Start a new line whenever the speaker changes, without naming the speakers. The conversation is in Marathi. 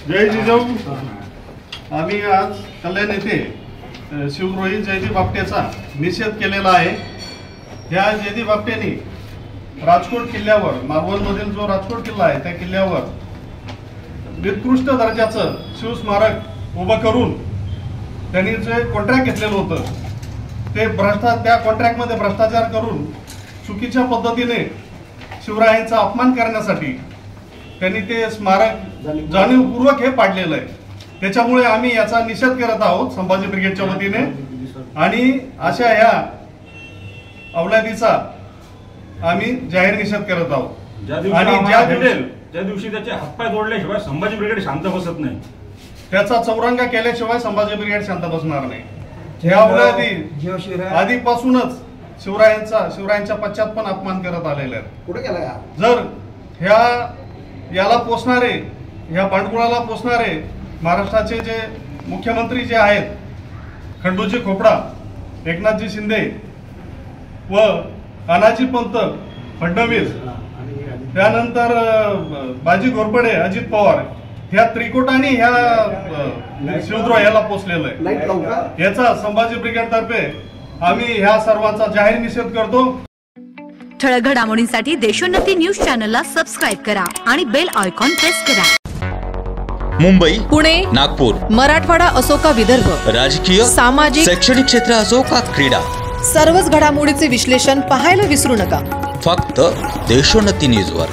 जय जिजाऊ। आम्ही आज कल्याण येथे शिवद्रोही जयदीप आपटेचा निषेध केलेला आहे। या जयदीप आपटेने राजकोट किल्ल्यावर, मालवणमधील जो राजकोट किल्ला आहे त्या किल्ल्यावर निकृष्ट दर्जाचं शिवस्मारक उभं करून त्यांनी जे कॉन्ट्रॅक्ट घेतलेलं होतं ते त्या कॉन्ट्रॅक्टमध्ये भ्रष्टाचार करून चुकीच्या पद्धतीने शिवरायांचा अपमान करण्यासाठी त्यांनी ते स्मारक जाणीवपूर्वक हे पाडलेलं आहे। त्याच्यामुळे आम्ही याचा निषेध करत आहोत संभाजी ब्रिगेडच्या वतीने आणि अशा ह्या अवलादीचा आम्ही जाहीर निषेध करत आहोत।
आणि ज्या दिवशी त्याचे हातपाय तोडल्याशिवाय संभाजी ब्रिगेड शांत बसत नाही,
त्याचा चौरंगा केल्याशिवाय संभाजी ब्रिगेड शांत बसणार नाही। ह्या अवलादी आधीपासूनच शिवरायांच्या पश्चात पण अपमान करत आलेले आहेत। जर याला पोचणारे, ह्या भांडकुळाला पोचणारे महाराष्ट्राचे जे मुख्यमंत्री जे आहेत खंडूजी खोपडा, एकनाथजी शिंदे व अनाजीपंत फडणवीस, त्यानंतर बाजी घोरपडे, अजित पवार, ह्या त्रिकोटाने ह्या शिवद्रोहाला पोचलेलं आहे। याचा संभाजी ब्रिगेड तर्फे आम्ही ह्या सर्वांचा जाहीर निषेध करतो।
ठळक घडामोडींसाठी देशोन्नती न्यूज चॅनलला सबस्क्राइब करा आणि बेल आयकॉन प्रेस करा।
मुंबई,
पुणे,
नागपूर,
मराठवाडा असो का विदर्भ,
राजकीय,
सामाजिक,
शैक्षणिक क्षेत्र असो का क्रीडा,
सर्वच घडामोडीचे विश्लेषण पाहायला विसरू नका।
फक्त देशोन्नती न्यूजवर।